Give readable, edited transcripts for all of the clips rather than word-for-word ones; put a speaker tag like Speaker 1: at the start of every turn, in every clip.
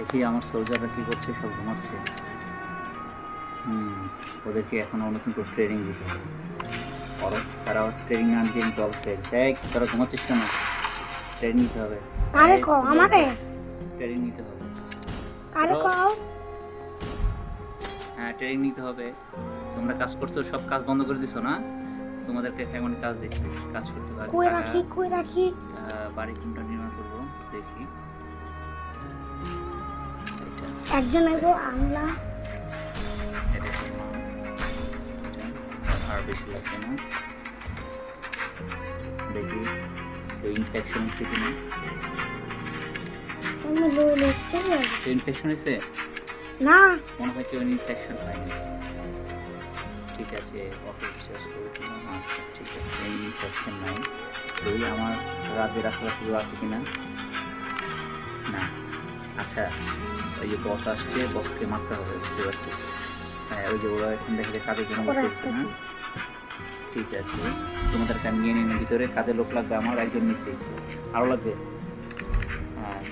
Speaker 1: দেখি আমার সোলজাররা কী করছে, সব ঘুমাচ্ছে। ওদেরকে এখনও নতুন করে ট্রেনিং দিতে হবে। তারা ট্রেনিং না দিয়ে কিন্তু অবশ্যই তারা ঘুমাচ্ছিস কেন? ট্রেনিং নিতে হবে, ট্রেনিং নিতে হবে। হ্যাঁ, ট্রেনিং নিতে হবে। তোমরা কাজ করছো, সব কাজ বন্ধ করে দিছো না? তোমাদেরকে এমন কাজ দিচ্ছি, কাজ করতে হবে। বাড়ি কোনটা নির্মাণ করবো দেখি।
Speaker 2: একজন আমরা
Speaker 1: আর বেশি লাগছে না, দেখি ইনফেকশন হচ্ছে কিনা। ইনফেকশন হয়েছে
Speaker 2: না,
Speaker 1: মনে হয় কেউ ইনফেকশন হয়নি। ঠিক আছে, অটো শেষ করে দিলাম। আচ্ছা ঠিক আছে, ইনফেকশন নাই। ওই আমার রাজ্যের আশেপাশে আছে কিনা না। আচ্ছা, ওই যে বস আসছে, বসকে মারতে হবে, বুঝতে পারছি। হ্যাঁ, ওই যে ওরা এখন দেখে কাজের জন্য বসে গেছে না। ঠিক আছে, তোমাদেরকে আমি নিয়ে নিন ভিতরে। কাজের লোক লাগবে আমার, একজন নিচে আরও লাগবে। হ্যাঁ,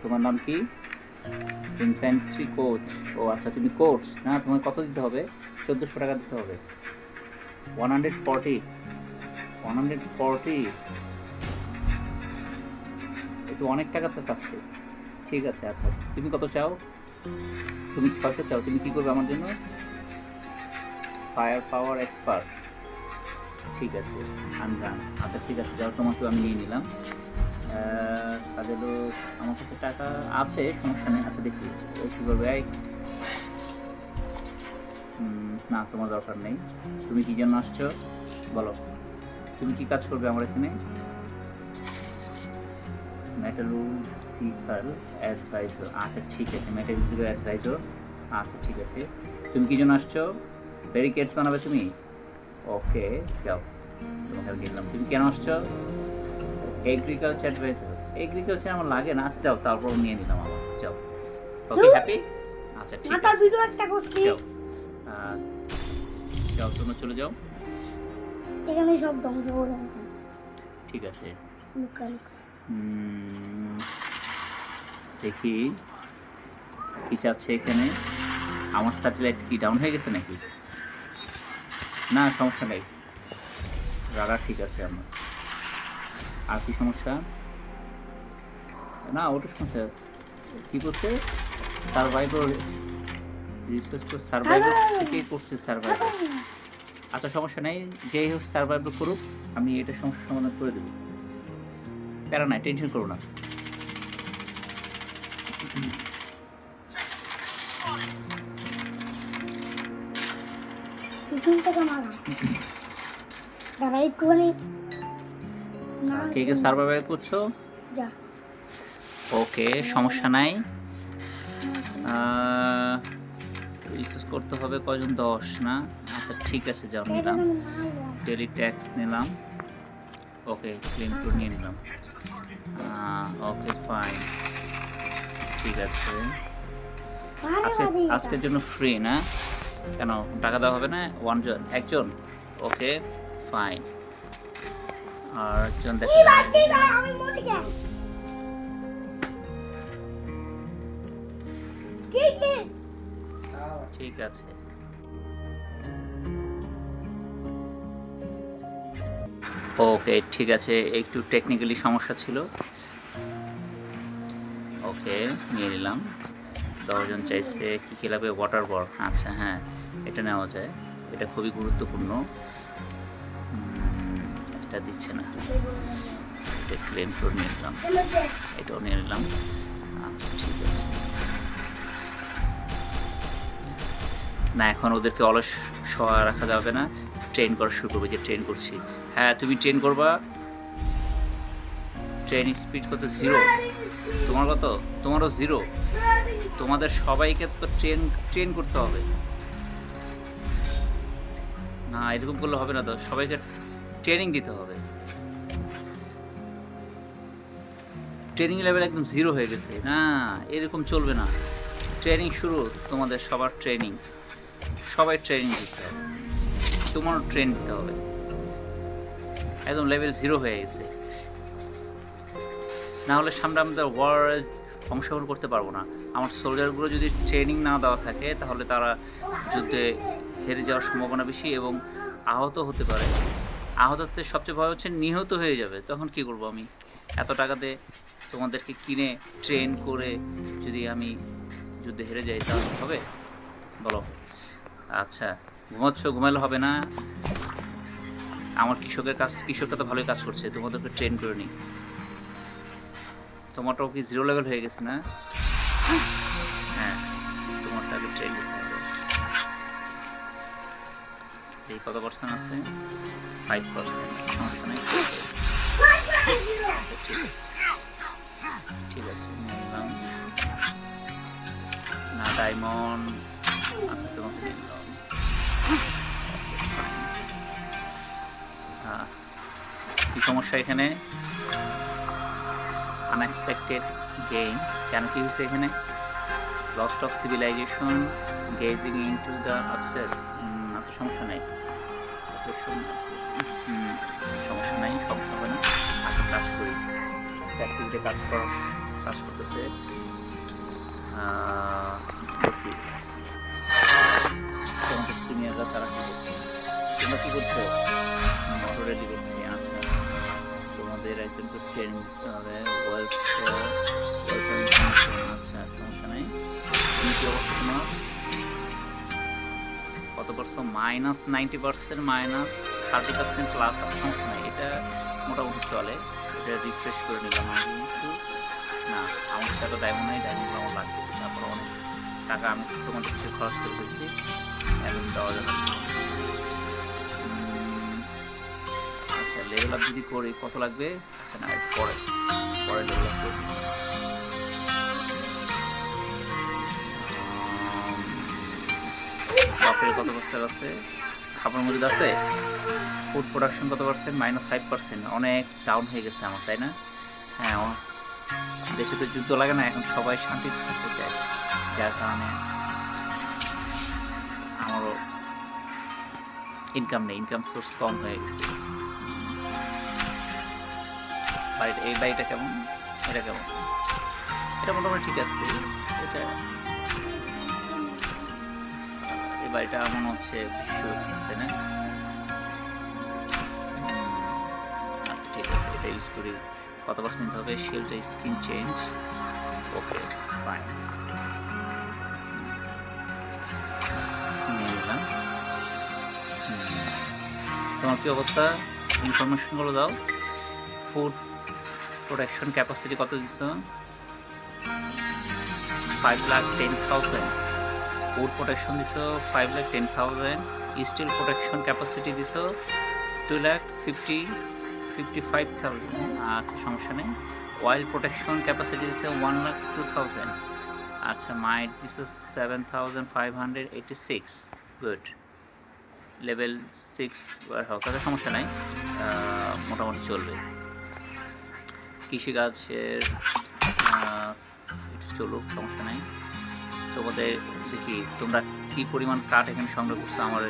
Speaker 1: তোমার নাম কি? Infantry coach. ও আচ্ছা, তুমি কোচ না? তোমার কত দিতে হবে? 1400 টাকা দিতে হবে। 140 একটু অনেক টাকা তো চাচ্ছে। ঠিক আছে, আচ্ছা তুমি কত চাও? তুমি 600 চাও। তুমি কি করবে আমার জন্য? ফায়ার পাওয়ার এক্সপার্ট। ঠিক আছে, আনগান। আচ্ছা ঠিক আছে, যাও, তোমাকে আমি নিয়ে নিলাম। কাজের লোক আমার কাছে টাকা আছে, সমস্যা নেই। আচ্ছা দেখি ও কী করবে। না, তোমার দরকার নেই। তুমি কী জন্য আসছো বলো? তুমি কি কাজ করবে আমার এখানে? মেটালুজিক্যাল অ্যাডভাইজার। আচ্ছা ঠিক আছে, মেটালুজিক্যাল অ্যাডভাইজার। আচ্ছা ঠিক আছে, তুমি কী জন্য আসছো? ব্যারিকেডস বানাবে তুমি? ওকে, যাও, তোমাকে দিলাম। তুমি কেন আসছো? Agriculture adviser. এগ্রিকালচার আমার লাগে না। আচ্ছা যাও, তারপর নিয়ে নিলাম আমার। যাও, ওকে, হ্যাপি? আচ্ছা ঠিক আছে, যাও। যাও, তোমরা চলে যাও।
Speaker 2: এখানে সব ধ্বংস করে।
Speaker 1: ঠিক আছে, দেখি কি চাচ্ছে এখানে। আমার স্যাটেলাইট কি ডাউন হয়ে গেছে নাকি? না, সমস্যা নেই, রাডার ঠিক আছে আমার। আর কি সমস্যা? না, ওটা সমস্যা কী করছে? সার্ভাইভার রিসার্চ করে, সার্ভাইভার থেকেই করছে সার্ভাইভার। আচ্ছা সমস্যা নেই, যেই হোক সার্ভাইভার করুক, আমি এটা সমস্যার সমাধান করে দেবো। প্যারা নাই, টেনশন করো না। কে কে সার্ভাইভার করছো? ওকে, সমস্যা নাই। রিসার্চ করতে হবে কয়জন? 10 না? আচ্ছা ঠিক আছে, যাও, নিলাম। ডেলি ট্যাক্স নিলাম। ওকে, ক্লেম করে নিয়ে নিলাম। ওকে ফাইন, ঠিক আছে। আজকের জন্য ফ্রি না? কেন টাকা দেওয়া হবে না? একজন। Okay fine. আর একজন দেখা ঠিক আছে। ওকে ঠিক আছে, একটু টেকনিক্যালি সমস্যা ছিল। ওকে, নিয়ে নিলাম। 10 জন চাইছে। কী কী লাগবে? ওয়াটার বল। আচ্ছা হ্যাঁ, এটা নেওয়া যায়, এটা খুবই গুরুত্বপূর্ণ। এটা দিচ্ছে না, এটা ক্লেম করে নিয়ে নিলাম। এটাও নিয়ে নিলাম। আচ্ছা ঠিক আছে। না, এখন ওদেরকে অলস শোয়া রাখা যাবে না, ট্রেন করা শুরু করবে। যে ট্রেন করছি। হ্যাঁ, তুমি ট্রেন করবা। ট্রেন স্পিড কত? 0। তোমার কত? তোমারও 0। তোমাদের সবাইকে তো ট্রেন করতে হবে না, এরকম করলে হবে না তো, সবাইকে ট্রেনিং দিতে হবে। ট্রেনিং লেভেল একদম 0 হয়ে গেছে না, এরকম চলবে না। ট্রেনিং শুরু, তোমাদের সবার ট্রেনিং, সবাই ট্রেনিং দিতে হবে। তোমারও ট্রেন দিতে হবে, একদম লেভেল 0 হয়ে গেছে। না হলে সামনে আমাদের ওয়ারে অংশগ্রহণ করতে পারবো না। আমার সোলজারগুলো যদি ট্রেনিং না দেওয়া থাকে তাহলে তারা যুদ্ধে হেরে যাওয়ার সম্ভাবনা বেশি এবং আহত হতে পারে। আহততে সবচেয়ে ভয় হচ্ছে নিহত হয়ে যাবে। তখন কি করব আমি? এত টাকা দিয়ে তোমাদেরকে কিনে ট্রেন করে যদি আমি যুদ্ধে হেরে যাই তাহলে হবে? বলো। আচ্ছা, ঘুমাচ্ছ? ঘুমাইলে হবে না। আমার কৃষকরা তো ভালোই কাজ করছে, তোমাদেরকে ট্রেন করে নিই। তোমারটাও কি 0 লেভেল হয়ে গেছে না? হ্যাঁ, তোমারটাকে ট্রেন করতে হবে। এই কত পার্সেন্ট আছে? 5%। সমস্যা নেই। ঠিক আছে, ঠিক আছে, নিয়ে নিলাম। না ডায়মন্ড। আচ্ছা, তোমাকে নিয়ে নিলাম। কি সমস্যা এখানে? Unexpected gain. কেন কি হয়েছে এখানে? Lost of civilisation, gazing into the upset. আচ্ছা, সমস্যা নাই, সমস্যা নাই, সমস্যা হবে না। আচ্ছা, কাজ করি। ফ্যাক্টরিতে কাজ করতেছে। দেখি তোমাদের সিনিয়ররা তারা কি করছে। তোমরা কি করছো? অটো রেডি করছি। আচ্ছা, তোমাদের একজনকে ট্রেন দিতে হবে। আচ্ছা, সমস্যা নেই। তুমি কি অবস্থা তোমার? কত পার্সেন্ট? -90%, -30% প্লাস। সমস্যা নেই, এটা মোটামুটি চলে। এটা রিফ্রেশ করে নিলাম আমি একটু। না, আমার কাছে তো ডায়মন্ড নেই, ডায়মন্ডগুলো আমার লাগছে। তারপর অনেক টাকা আমি তোমাদের কিছু খরচ করে ফেলছি, এখন দেওয়া যাবে। আচ্ছা, লেভেল আপ যদি করি কত লাগবে? আচ্ছা, না, পরে লেভেল আপ করি। বাপের কত পার্সেন্ট আছে? খাবার মজুদ আছে। ফুড প্রোডাকশন কত পার্সেন্ট? -5%। অনেক ডাউন হয়ে গেছে আমার, তাই না? হ্যাঁ, দেশে তো যুদ্ধ লাগে না, এখন সবাই শান্তি থাকতে চায়, যার কারণে আমারও ইনকাম নেই, ইনকাম সোর্স কম হয়ে গেছে। এই বাড়িটা কেমন? এটা কেমন? এটা মোটামুটি ঠিক আছে। এটা এই বাড়িটা মনে হচ্ছে সুরক্ষিত, তাই না? আচ্ছা, ঠিক আছে, এটা ইউজ করি। কত পার্সেন্ট হবে? শেলটা স্ক্রিন চেঞ্জ। ওকে, ফাইন, নিয়ে নিলাম। তোমার কি অবস্থা? ইনফরমেশনগুলো দাও। ফুড প্রোডাকশন ক্যাপাসিটি কত দিচ্ছ? 5,10,000। ফুড প্রোডাকশন দিছ 5,10,000। স্টিল প্রোডাকশন ক্যাপাসিটি দিছ 2,55,000। আচ্ছা, সমস্যা নেই। অয়েল প্রোটেকশন ক্যাপাসিটি দিচ্ছে 1,02,000। আচ্ছা, মাইট দিচ্ছে 7,586। গুড। Level 6 warehouse. আচ্ছা, সমস্যা নাই, মোটামুটি চলবে। কৃষিকাজের একটু চলুক, সমস্যা নাই। তোমাদের দেখি তোমরা কি পরিমাণ কাঠ এখানে সংগ্রহ করছো। আমার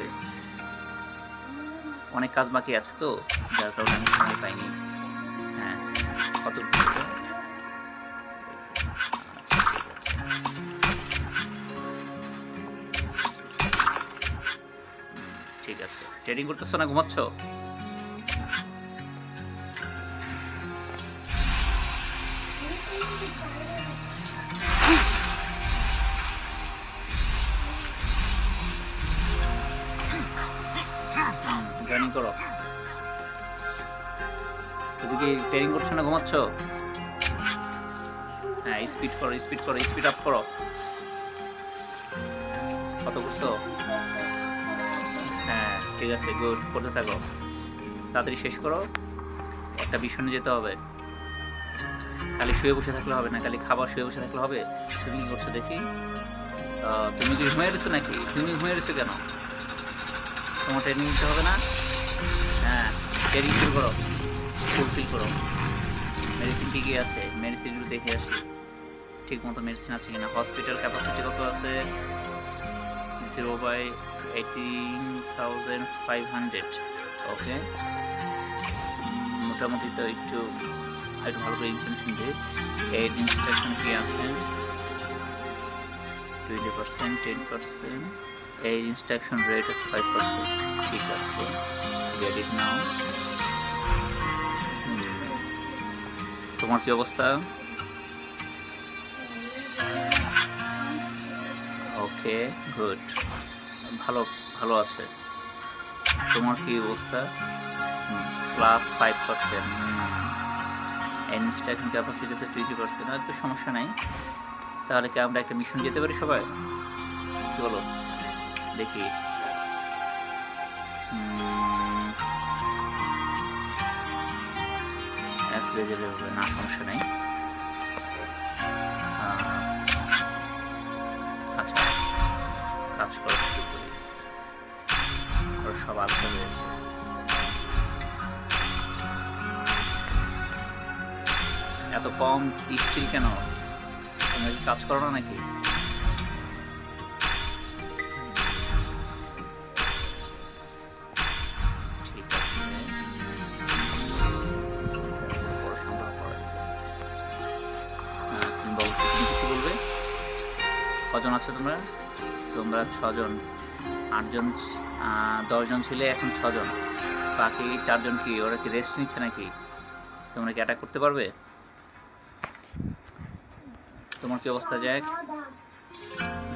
Speaker 1: অনেক কাজ বাকি আছে তো, যার কারণে আমি সময় পাইনি। হ্যাঁ, কত দিচ্ছে? ঠিক আছে। ট্রেডিং করতেছো না ঘুমাচ্ছ? জয়েনিং করো। তুমি কি ট্রেনিং করছো না ঘুমাচ্ছ? হ্যাঁ, স্পিড করো, স্পিড আপ করো। কত করছো? হ্যাঁ, ঠিক আছে, গুড, করতে থাকো। তাড়াতাড়ি শেষ করো, একটা মিশনে যেতে হবে। খালি শুয়ে বসে থাকলে হবে না, খালি খাবার শুয়ে বসে থাকলে হবে। তুমি কি করছো দেখি? তুমি কি ঘুমিয়ে গেছো নাকি? তুমি ঘুমিয়ে গেছো কেন? তোমার ট্রেনিং নিতে হবে না? হ্যাঁ, ট্রেনিং শুরু করো, ফুলফিল করো। মেডিসিন কী কী আছে? মেডিসিনগুলো দেখে আসি ঠিক মতো মেডিসিন আছে কিনা। হসপিটাল ক্যাপাসিটি কত আছে? 0/18,500। ওকে, মোটামুটি তো একটু একটু ভালো করে ইনফরমেশন দিই। এর ইনস্ট্রাকশন কি আছে? 20%, 10%, এর ইনস্ট্রাকশন রেট আছে 5%। ঠিক আছে, গেট ইট নাও। তোমার কি অবস্থা? ওকে, গুড, ভালো ভালো আছে। তোমার কি অবস্থা? প্লাস 5%। ইনস্ট্রাকশন ক্যাপাসিটি আছে 20%। আর তো সমস্যা নাই। তাহলে কি আমরা একটা মিশন যেতে পারি সবাই? কি বলো দেখি। না, সমস্যা নাই। আচ্ছা, কাজ করা শুরু করি। ওর সব আলাদা হয়েছে। এত কম স্কিল কেন? তোমরা কি কাজ করো না নাকি? ঠিক আছে, পড়াশোনা করে। তুমি বলো, তুমি কিছু বলবে? কজন আছো তোমরা? তোমরা 6 জন। 8 জন, 10 জন ছিলে, এখন 6 জন। বাকি 4 জন কি ওরা কি রেস্ট নিচ্ছে নাকি? তোমরা কি অ্যাটাক করতে পারবে? তোমার কি অবস্থা জ্যাক?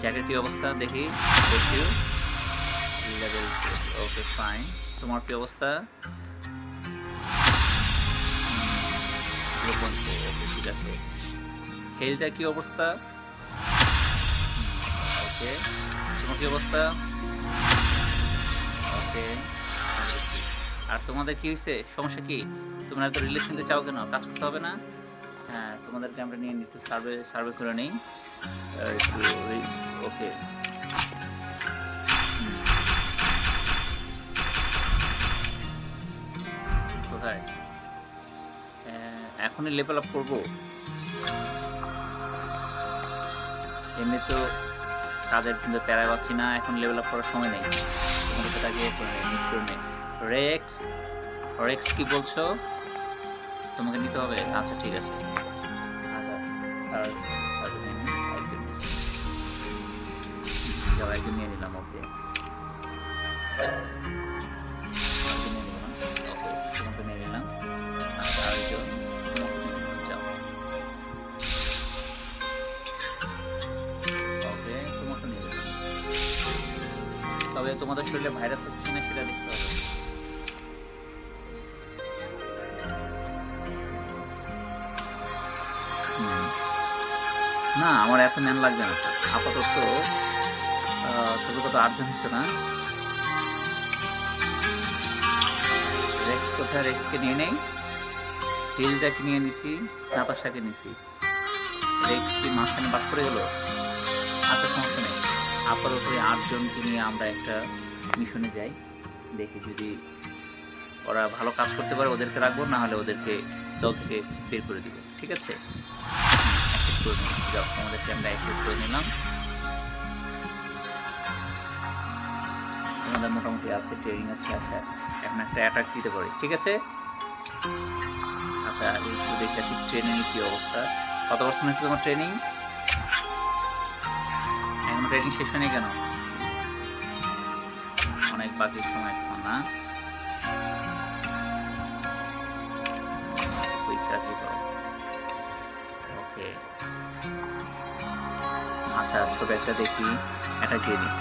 Speaker 1: জ্যাকের কি অবস্থা দেখি? দেখি লেভেল, ওকে ফাইন। তোমার কি অবস্থা? 0.4, ওকে ঠিক আছে। হেলটা কি অবস্থা? ওকে, তোমার কি অবস্থা? ওকে। আর তোমাদের কি হয়েছে? সমস্যা কি? তোমরা তো রিলিজ নিতে চাও কেন? কাজ করতে হবে না? হ্যাঁ, তোমাদেরকে আমরা নিয়ে একটু সার্ভে করে নিই একটু। ওকে, কোথায়? এখনই লেভেল আপ করবো? এমনি তো কাজের কিন্তু প্যারা পাচ্ছি না, এখন লেভেল আপ করার সময় নেই। তোমাদের সেটাকে করে নেই। রেক্স, রেক্স কি বলছো? তোমাকে নিতে হবে? আচ্ছা ঠিক আছে। একজন নিয়ে নিলাম। ওকে, তোমাকে নিয়ে নিলাম। আরেকজন যাও। ওকে, তোমাকে নিয়ে নিলাম। তবে তোমাদের শরীরে ভাইরাস হচ্ছে কিনা সেটা দেখতে হবে। না, আমার এত ম্যান লাগবে না আপাতত। তবে কত 8 জন হচ্ছে না? রেক্স কোথায়? রেক্সকে নিয়ে নেই। হিলটাকে নিয়ে নিছি, নাতাশাকে নিছি। রেক্স কি মাঝখানে বাদ পড়ে গেল? আচ্ছা, সমস্যা নেই। আপাতত 8 জনকে নিয়ে আমরা একটা মিশনে যাই। দেখি যদি ওরা ভালো কাজ করতে পারে ওদেরকে রাখবো, না হলে ওদেরকে দল থেকে বের করে দিব। ঠিক আছে, অ্যাক্সেপ্ট করে নিই। যাও, আমাদেরকে আমরা অ্যাক্সেপ্ট করে নিলাম। আমাদের মোটামুটি আছে, ট্রেনিং আছে। আচ্ছা, এখন একটা অ্যাটাক দিতে পারি। ঠিক আছে, আচ্ছা একটু দেখে আসি ট্রেনিংয়ের কী অবস্থা। কত পার্সেন্ট হয়েছে তোমার ট্রেনিং? এখন ট্রেনিং শেষ হয়নি কেন? অনেক বাকি সময় এখন না? ওকে, আচ্ছা ছোট একটা দেখি অ্যাটাক দিয়ে দিই।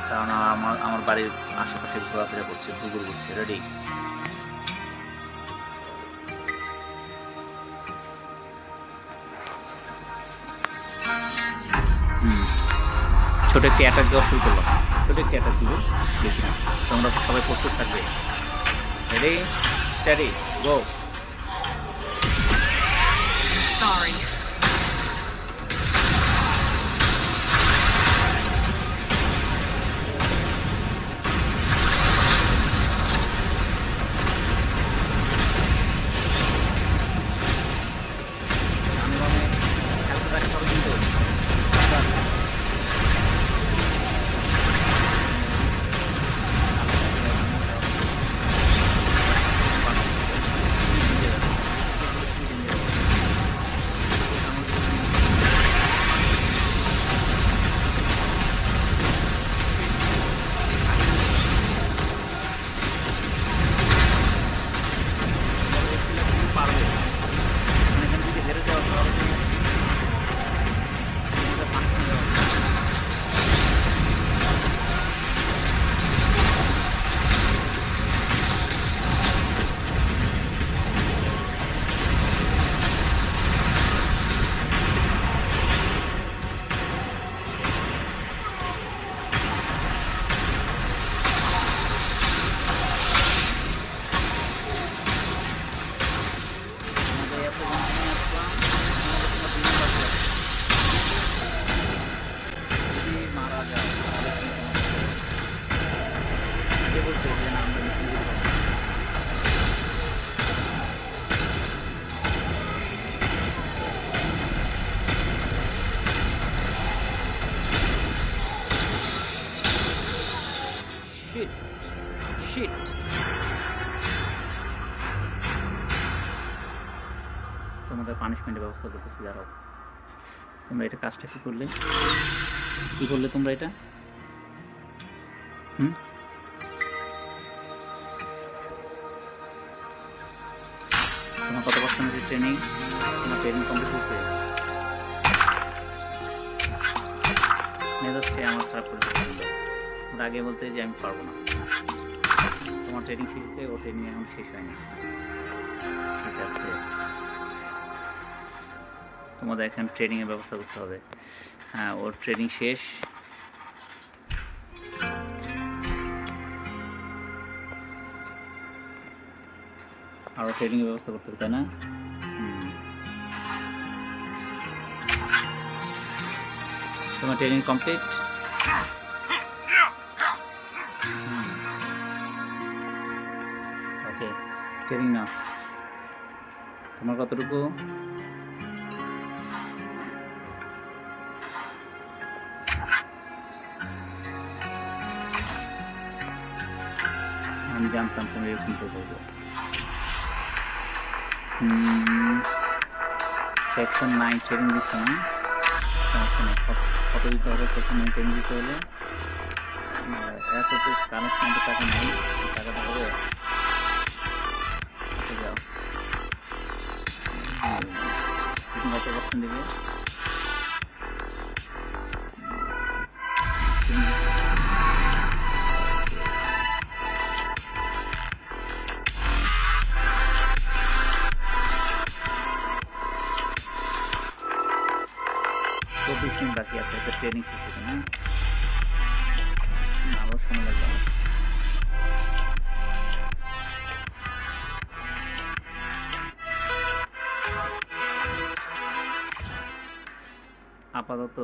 Speaker 1: কারণ আমার বাড়ির আশেপাশে ঘোরাফেরা করছে, কুকুর করছে। রেডি? ছোট একটি অ্যাটাক দেওয়া শুরু করলাম। ছোট একটি অ্যাটাক দিব, বেশি না। তোমরা সবাই প্রস্তুত থাকবে। রেডি, স্টাডি, গো।
Speaker 3: Sorry.
Speaker 1: তোমাদের পানিশমেন্টের ব্যবস্থা করতেছি, দাঁড়াও। তোমরা এটা কাজটা কী করলে, কী করলে তোমরা এটা? তোমার কত পার্সেন্টের ট্রেনিং? তোমার ট্রেনিং কমপ্লিট হয়েছে? মেজাজকে আমার খারাপ করে দিচ্ছিল, ওর আগে বলতে যে আমি পারবো না। তোমার ট্রেনিং শেষ হয়েছে, ও ট্রেনিং এখন শেষ হয়নি। ঠিক আছে, তোমাদের এখন ট্রেনিংয়ের ব্যবস্থা করতে হবে। হ্যাঁ, ওর ট্রেনিং শেষ। আরও ট্রেনিংয়ের ব্যবস্থা করতে হবে, তাই না? তোমার ট্রেনিং কমপ্লিট? ওকে, ট্রেনিং নাও। তোমার কতটুকু? আমি জানতাম তুমি এরকম তো করবে। সেকশন 9 ট্রেনিং দিচ্ছ না? কত দিতে হবে সেকশন 9 ট্রেনিং দিতে হলে? এত তো কানেকশন টাকা নেই, টাকাটা হবে। যাও, তুমি কত পার্সেন্ট দিবে? বাকি আছে, একটা ট্রেনিং শেষ না, আবার সময় লাগবে। আপাতত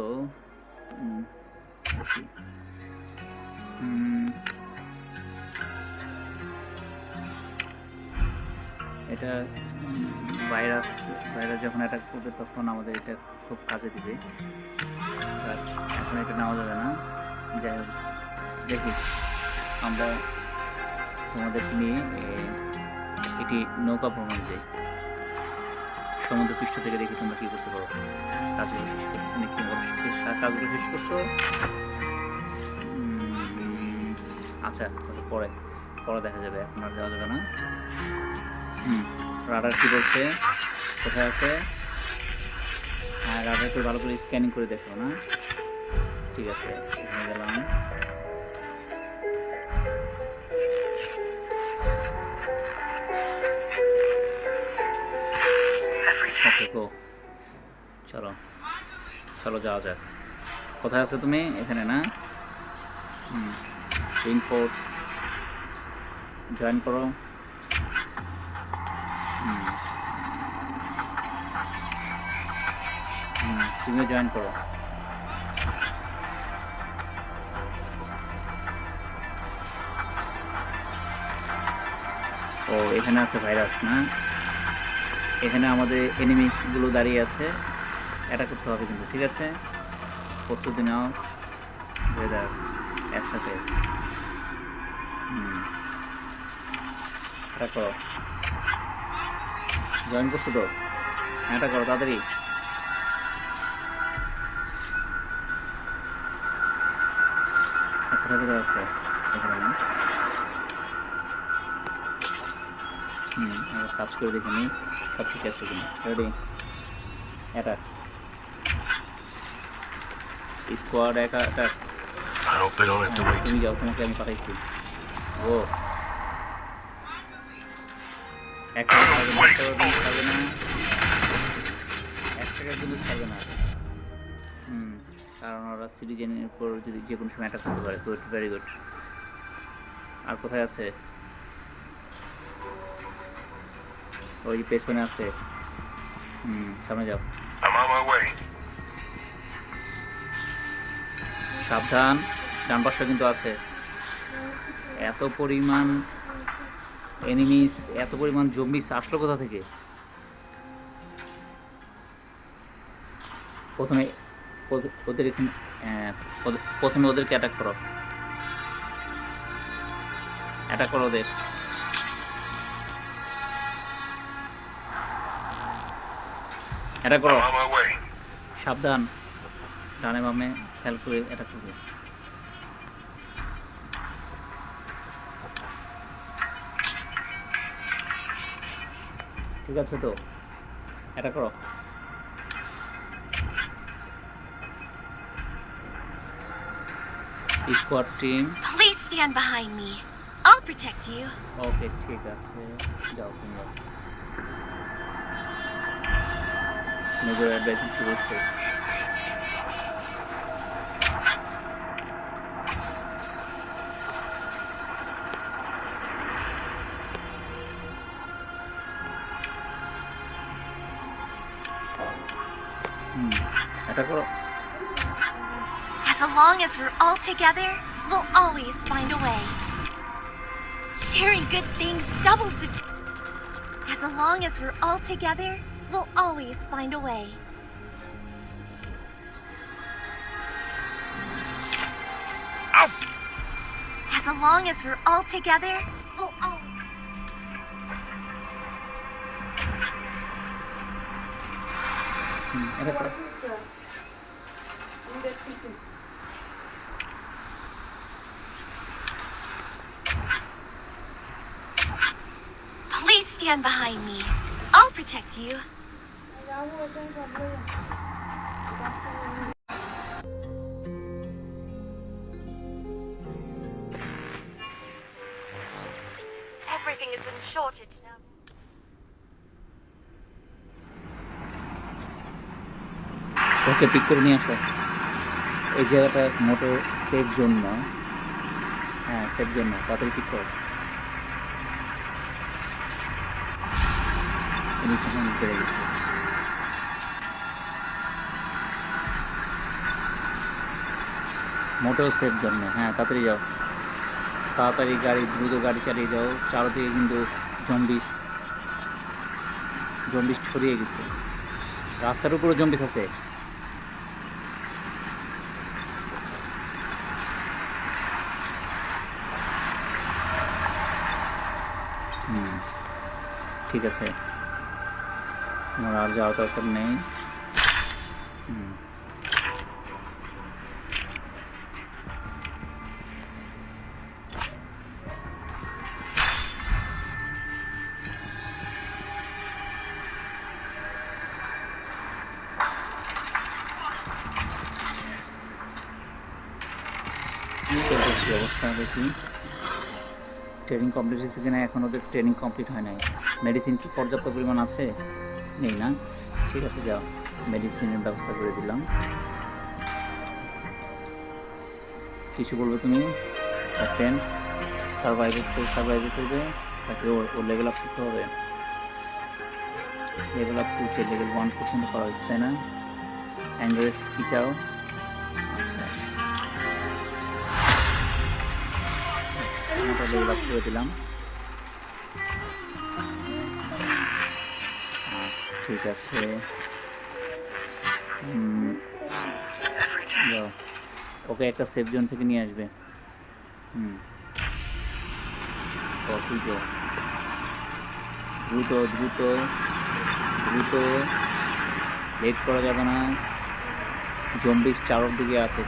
Speaker 1: এটা ভাইরাস যখন অ্যাটাক করবে তখন আমাদের এটা খুব কাজে দিবে। এখন এটা নেওয়া যাবে না। যাই হোক, দেখি আমরা তোমাদের নিয়ে এটি নৌকা ভ্রমণ যাই, সমুদ্র পৃষ্ঠ থেকে দেখি তোমরা কী করতে পারো। কাজগুলো শেষ করছো নাকি? কাজগুলো শেষ করছো? আচ্ছা, পরে দেখা যাবে, এখন আর যাওয়া যাবে না। রাডার কী বলছে, কোথায় আছে? হ্যাঁ, রাডারকে ভালো করে স্ক্যানিং করে দেখো না। ঠিক আছে, এখানে গেলাম। ওকে, গো, চলো যাওয়া যাক। কোথায় আছো তুমি? এখানে না? ইনফোর্স জয়েন করো। তুমিও জয়েন করো। ও, এখানে আছে ভাইরাস না? এখানে আমাদের এনিমিসগুলো দাঁড়িয়ে আছে, এটা করতে হবে কিন্তু। ঠিক আছে, প্রস্তুতি নাও, ওয়েদার একসাথে। এটা করো, জয়েন করছো তো? এটা করো তাড়াতাড়ি। কোথায় আছে এখানে না? সার্চ করে দেখে নিই সব ঠিক আছে কিনা। Ready, attack, squad attack. তুমি যাও, তোমাকে আমি পাঠাইছি। ও, এক টাকার জন্য ছাড়বে না। কারণ ওরা সিটিজেনের উপর যদি যে কোনো সময় অ্যাটাক করতে পারে। Good, very good. আর কোথায় আছে? ওই পেছনে আছে। সামনে যাও, সাবধান, ডান পাশে কিন্তু আছে। এত পরিমাণ এনিমিস, এত পরিমাণ জম্বিস আসলো কোথা থেকে? প্রথমে ওদেরকে অ্যাটাক করো, ওদের। এটা করো,
Speaker 3: I'm on my way.
Speaker 1: সাবধান, ডানে বামে খেয়াল করে এটা করবে। ঠিক আছে তো, এটা করো। Squad team,
Speaker 4: Please stand behind me. I'll protect you.
Speaker 1: ওকে ঠিক আছে, যাও তুমি যাও। মেজর অ্যাডভাইস কি বলছে? এটা করো।
Speaker 4: As long as we're all together, we'll always find a way. Sharing good things doubles the. As long as we're all together, we'll always find a way. As long as we're all together, we'll all.
Speaker 1: এটা করো।
Speaker 4: Please stand behind me. I'll protect you. Everything is in shortage now.
Speaker 1: Okay pick করে নিয়ে আসো। এই জায়গাটা মোটো safe zone না, হ্যাঁ safe zone না, তাড়াতাড়ি পিক করো। পেরে গেছে। মোটেও সেফ জন্য, হ্যাঁ তাড়াতাড়ি যাও, তাড়াতাড়ি গাড়ি, দ্রুত গাড়ি চালিয়ে যাও। চারদিকে কিন্তু জম্বিস ছড়িয়ে গেছে, রাস্তার উপরে জম্বিস আছে। ঠিক আছে, আমার আর যাওয়ার দরকার নেই। অবস্থা দেখি, ট্রেনিং কমপ্লিট হয়েছে কিনা। এখন ওদের ট্রেনিং কমপ্লিট হয় নাই। মেডিসিন কি পর্যাপ্ত পরিমাণ আছে? নেই না, ঠিক আছে যাও, মেডিসিনের ব্যবস্থা করে দিলাম। কিছু বলবে তুমি? ক্যাপ্টেন সার্ভাইভ করবে, তাকে ওর লেভেল আপ করতে হবে। লেভেল আপ করছে, লেভেল 1 পর্যন্ত করা হয়েছে তাই না? অ্যাঙ্গারেস কি চাও? আচ্ছা লেভেল আপ করে দিলাম। ঠিক আছে, ওকে একটা সেফ জোন থেকে নিয়ে আসবে। দ্রুত দ্রুত দ্রুত, লেট করা যাবে না। জম্বিস চারদিকে আছে।